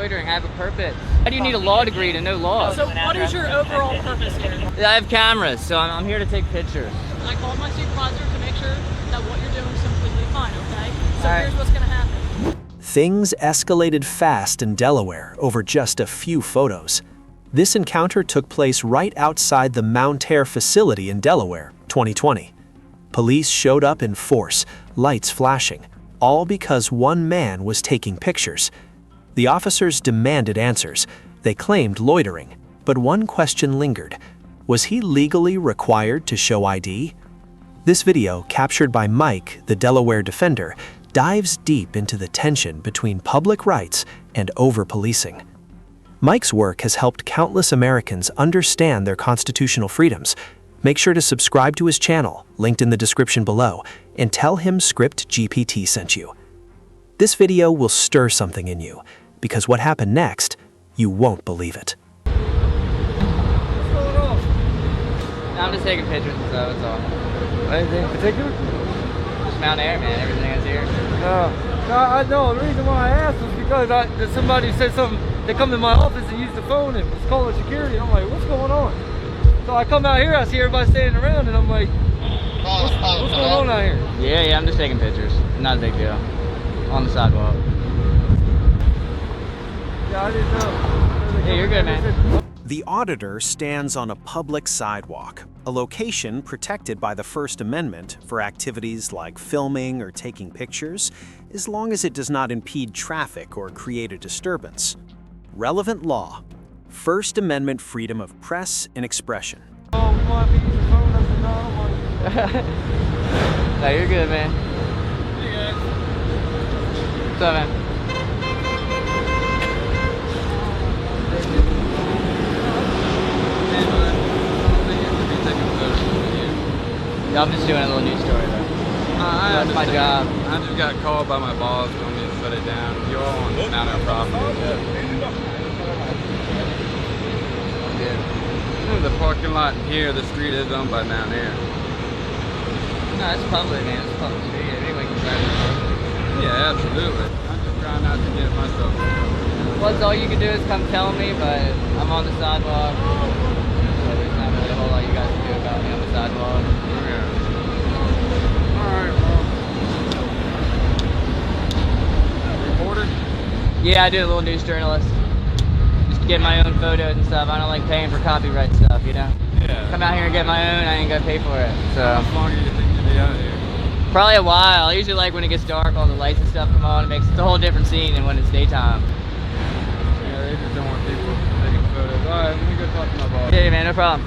loitering. I have a purpose. How do you need a law degree to know law? So what is your overall purpose here? I have cameras, so I'm here to take pictures. I called my supervisor to make sure that what you're doing is completely fine, okay? So All right. here's what's gonna happen. Things escalated fast in Delaware over just a few photos. This encounter took place right outside the Mount Air facility in Delaware, 2020. Police showed up in force, lights flashing, all because one man was taking pictures. The officers demanded answers. They claimed loitering, but one question lingered. Was he legally required to show ID? This video, captured by Mike, the Delaware defender, dives deep into the tension between public rights and over-policing. Mike's work has helped countless Americans understand their constitutional freedoms. Make sure to subscribe to his channel, linked in the description below, and tell him Script GPT sent you. This video will stir something in you, because what happened next, you won't believe it. What's going on? I'm just taking pictures and stuff, that's all. Anything in particular? Just Mount Air, man. Everything is here. No, I know. The reason why I asked was because somebody said something. They come to my office and use the phone and was calling security. And I'm like, what's going on? So I come out here, I see everybody standing around, and I'm like, what's going on out here? Yeah, I'm just taking pictures. Not a big deal. On the sidewalk. Yeah, I didn't know. Yeah, you're good, man. The Auditor stands on a public sidewalk, a location protected by the First Amendment for activities like filming or taking pictures, as long as it does not impede traffic or create a disturbance. Relevant law. First Amendment freedom of press and expression. Oh, we want to use the phone. I said, no, I don't want to use No, you're good, man. it. Hey, guys. What's up, man? Yeah, I'm just doing a little news story though. That's my job. I just got called by my boss, told me to shut it down. You're all on Mount Air property. Yeah. The parking lot here, the street is owned by Mount Air. No, it's public, man. It's a public street. Anyone can drive it. Yeah, absolutely. I'm just trying not to get myself. Well, that's all you can do is come tell me, but I'm on the sidewalk. So there's not really a whole lot you guys can do about me on the sidewalk. Yeah, I do a little news journalist. Just to get my own photos and stuff. I don't like paying for copyright stuff, you know? Yeah. Come out here and get my own, I ain't gonna pay for it. So How much longer do you think you'll be out here? probably a while. I usually like when it gets dark, all the lights and stuff come on. It makes it a whole different scene than when it's daytime. Yeah, they just don't want people taking photos. Alright, let me go talk to my boss. Yeah, man, no problem.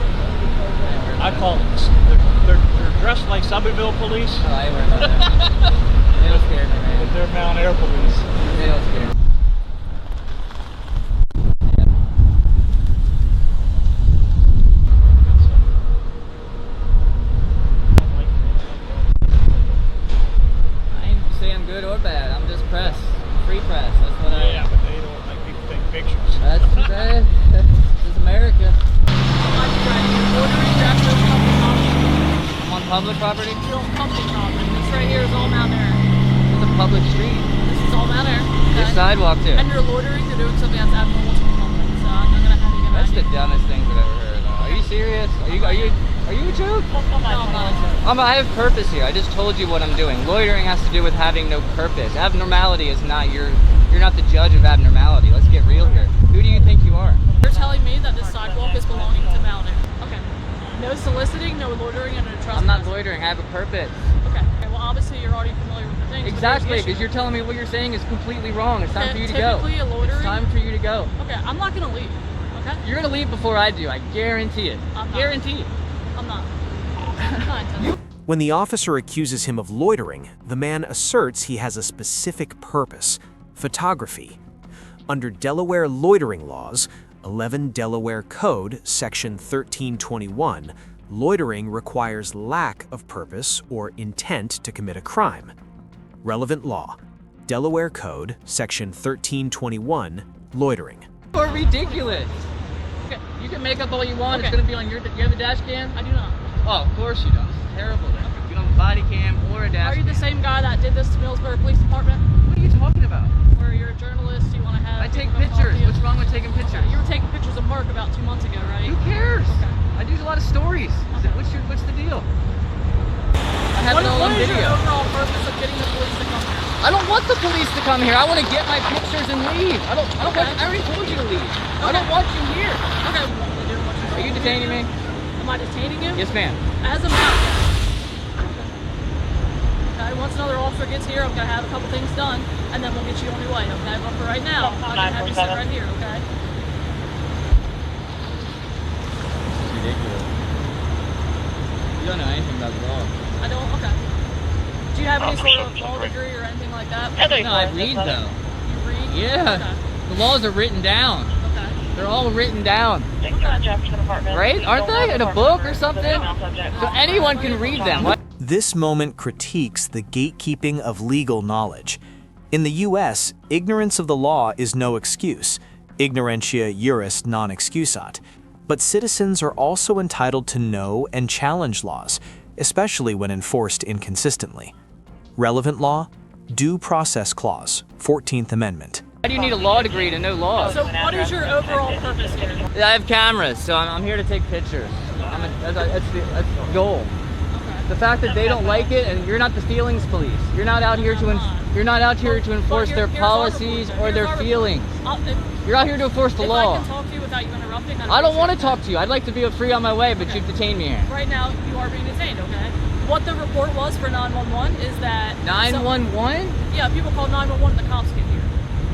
I call them. They're dressed like Subbeville police, Oh, I ain't worried about that. They don't scare me, but man. they're Mount Air police. They don't scare me. I ain't saying good or bad. I'm just press. Free press. That's what I Yeah, but they don't like people take pictures. That's bad. This is America. I'm on public property. You're on company property. This right here is all Mount Air. It's a public street. This is all Mount Air. There's Okay? sidewalk too. And you're loitering, you're doing something that's abnormal to the public. So I'm not gonna have you get That's mad the at you. dumbest things I've ever heard. Are you serious? Are you a joke? No, I'm not a joke. I have purpose here. I just told you what I'm doing. Loitering has to do with having no purpose. Abnormality is not you're not the judge of abnormality. Let's get real here. Who do you think you are? You're telling me that this sidewalk is belonging to Mount Air. Okay. No soliciting, no loitering, and no trespassing. I'm not loitering. I have a purpose. Okay. Well, obviously you're already familiar with the things. but Exactly, here's the because issue. you're telling me what you're saying is completely wrong. It's time for you to go. Typically a loitering. It's time for you to go. Okay, I'm not gonna leave. Okay. You're gonna leave before I do. I guarantee it. I'm not. Guarantee it. I'm not. I'm not intending. When the officer accuses him of loitering, the man asserts he has a specific purpose: photography. Under Delaware loitering laws, 11 Delaware Code, Section 1321, loitering requires lack of purpose or intent to commit a crime. Relevant law: Delaware Code, Section 1321, loitering. You're ridiculous. Okay. You can make up all you want. Okay. It's gonna be on your. Do you have a dash cam? I do not. Oh, of course you don't. This is terrible. Then. You don't have a body cam or a dash Are you the cam. same guy that did this to Millsboro Police Department? What are you talking about? Where you're a journalist, you want to have... I take people come talk pictures. to you? What's wrong with taking pictures? You were taking pictures of Mark about 2 months ago, right? Who cares? Okay. I do a lot of stories. Okay. What's the deal? I have it all on What is your video. overall purpose of getting the police to come here? I don't want the police to come here. I want to get my pictures and leave. I don't want. I already told you to leave. I don't want you here. Okay. What are you doing? What Are you detaining me? Am I detaining you? Yes, ma'am. As a matter. Okay, once another officer gets here, I'm going to have a couple things done, and then we'll get you on your way, okay? But for right now, I'm going to have you sit right here, okay? This is ridiculous. You don't know anything about the law. I don't, okay. Do you have any sort of law degree or anything like that? No, I read though. You read? Yeah. Okay. The laws are written down. Okay. They're all written down. Right? Aren't they? In a book or something? So anyone can read them. What? This moment critiques the gatekeeping of legal knowledge. In the US, ignorance of the law is no excuse, ignorantia juris non excusat. But citizens are also entitled to know and challenge laws, especially when enforced inconsistently. Relevant law: Due Process Clause, 14th Amendment. Why do you need a law degree to know laws? So what is your overall purpose here? I have cameras, so I'm here to take pictures. That's the goal. Okay. The fact that they don't like it, and you're not the feelings police. You're not out here to enforce their policies or their feelings. You're out here to enforce the If law. I can talk to you without you interrupting, I don't want to talk to you. I'd like to be free on my way, but you've detained me here. Right now, you are being detained, okay? What the report was for 911 is that... 911? Yeah, people call 911 and the cops get here.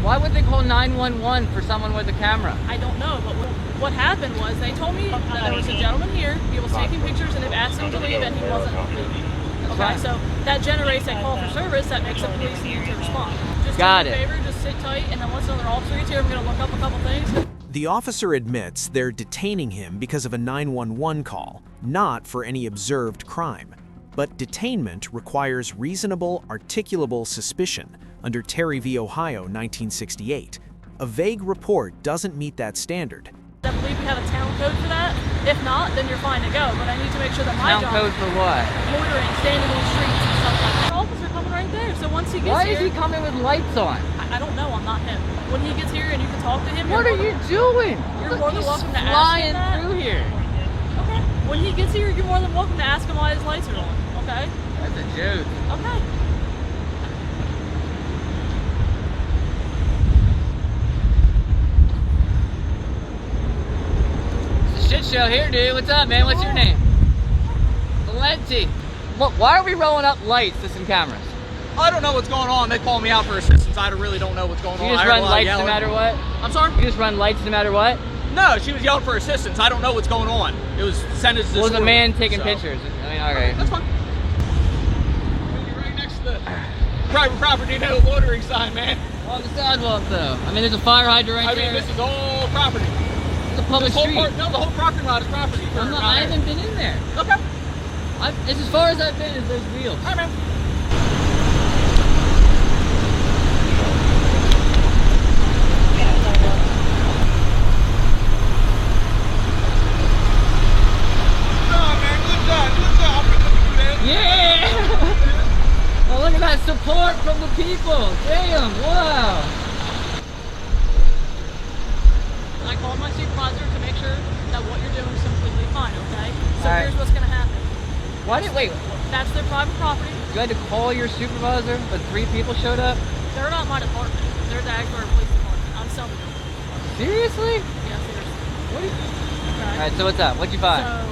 Why would they call 911 for someone with a camera? I don't know, but what happened was they told me that there was a gentleman here, he was taking pictures and they've asked him to leave and he wasn't leaving. Okay, so that generates a call for service that makes the police need to respond. Just Got do me a favor, just sit tight, and then once another officer gets here, I'm going to look up a couple things. The officer admits they're detaining him because of a 911 call, not for any observed crime. But detainment requires reasonable, articulable suspicion under Terry v. Ohio, 1968. A vague report doesn't meet that standard. I believe we have a town code for that. If not, then you're fine to go. But I need to make sure that my Town job code for what? loitering, standing on streets and stuff like that. Our officer coming right there. So once he gets Why here, is he coming with lights on? I don't know. I'm not him. When he gets here and you can talk to him, What are you doing? You're more than He's welcome to ask flying him that. through here. Okay. When he gets here, you're more than welcome to ask him why his lights are on. Okay. That's a joke. Okay. It's a shit show here, dude. What's up, man? What's your name? Valenti. Why are we rolling up lights to some cameras? I don't know what's going on. They call me out for assistance. I really don't know what's going on. You just I heard run a lot of lights no yelling. matter what? I'm sorry? You just run lights no matter what? No, she was yelling for assistance. I don't know what's going on. It was sent as Well, there's a man taking so. pictures. I mean, alright. That's fine. You're right next to the private property no loitering sign, man. On the sidewalk, though. I mean, there's a fire hydrant right I there. mean, this is all property. It's a public This whole street. no, the whole property lot is property. I haven't been in there. Okay. It's as far as I've been is those wheels. All right, man. Yeah! Oh, look at that support from the people. Damn, wow. I called my supervisor to make sure that what you're doing is completely fine, okay? So All right. here's what's gonna happen. Wait, That's their private property. you had to call your supervisor, but 3 people showed up? They're not my department. They're the Delaware Police Department. I'm selling them. Seriously? Yeah, seriously. What are you... Okay. Alright, so what's up? What'd you find? So,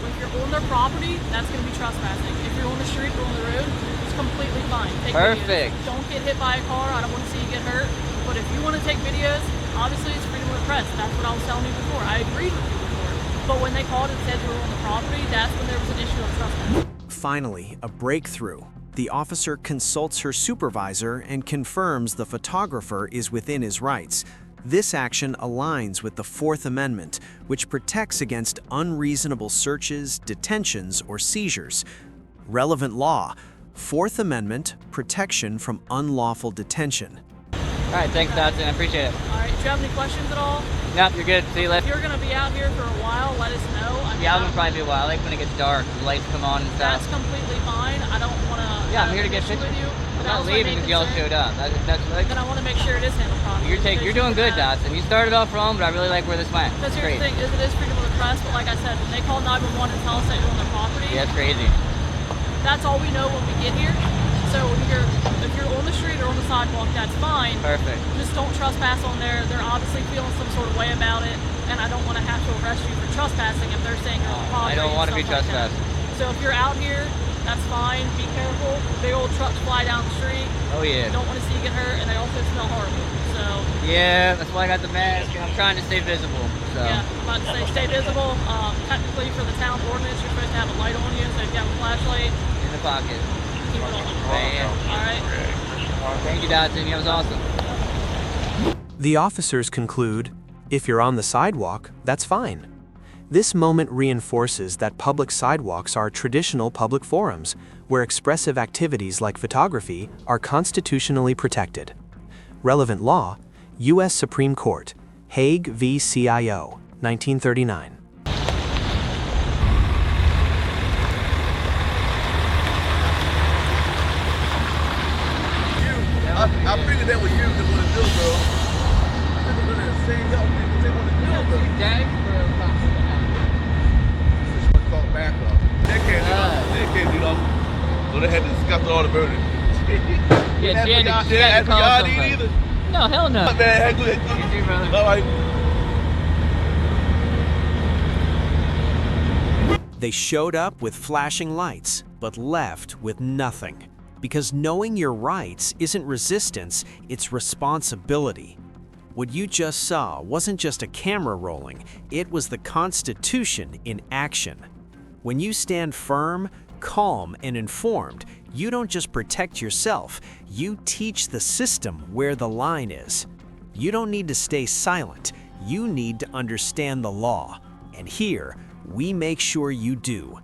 if you're on their property, that's going to be trespassing. If you're on the street or on the road, it's completely fine. Take Perfect. videos. Don't get hit by a car. I don't want to see you get hurt. But if you want to take videos, obviously it's freedom of the press. That's what I was telling you before. I agreed with you before. But when they called and said you were on the property, that's when there was an issue of trespassing. Finally, a breakthrough. The officer consults her supervisor and confirms the photographer is within his rights. This action aligns with the Fourth Amendment, which protects against unreasonable searches, detentions, or seizures. Relevant law: Fourth Amendment, protection from unlawful detention. All right, thanks, Dodson. I appreciate it. All right, do you have any questions at all? Nope, you're good. See you If later. you're gonna be out here for a while, let us know. Yeah, I'm gonna probably be a while. I like when it gets dark, the lights come on and stuff. That's completely fine. I don't wanna. Yeah, I'm here to get issue pictures. with you. I'm That not was my leaving main because y'all concern. showed up. That's like, Then I want to make sure it is handled properly. you're doing good, Dodson. You started off wrong, but I really like where this went. Because It's here's great. the thing, is it is freedom of the press, but like I said, when they call 911 and tell us that you're on their property, Yeah, it's crazy. that's all we know when we get here. So if you're on the street or on the sidewalk, that's fine. Perfect. Just don't trespass on there. They're obviously feeling some sort of way about it, and I don't want to have to arrest you for trespassing if they're saying you're on I property. don't want to be and stuff like that. trespassing. So if you're out here, that's fine. Be careful. Big old trucks fly down the street. Oh yeah. Don't want to see you get hurt, and they also smell horrible. So Yeah, that's why I got the mask, and I'm trying to stay visible. So. yeah, I'm about to say stay visible. Technically, for the town ordinance, you're supposed to have a light on you. So if you have a flashlight, In the pocket. keep it on. Bam. All right. Thank you, Dodson. That was awesome. The officers conclude, if you're on the sidewalk, that's fine. This moment reinforces that public sidewalks are traditional public forums, where expressive activities like photography are constitutionally protected. Relevant law: U.S. Supreme Court, Hague v. CIO, 1939. I figured that was you that want to do, bro. I think we're gonna say y'all people they want to do, bro. This one called back up. They can't do that. They can't do that. So they had to discuss all the burden. Yeah, she had to call y'all somebody. either. No, hell no. Man, hey, good. You too, brother. All right. They showed up with flashing lights, but left with nothing. Because knowing your rights isn't resistance, it's responsibility. What you just saw wasn't just a camera rolling, it was the Constitution in action. When you stand firm, calm, and informed, you don't just protect yourself, you teach the system where the line is. You don't need to stay silent, you need to understand the law. And here, we make sure you do.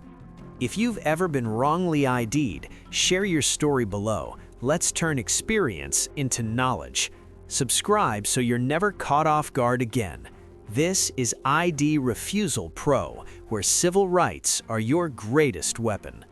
If you've ever been wrongly ID'd, share your story below. Let's turn experience into knowledge. Subscribe so you're never caught off guard again. This is ID Refusal Pro, where civil rights are your greatest weapon.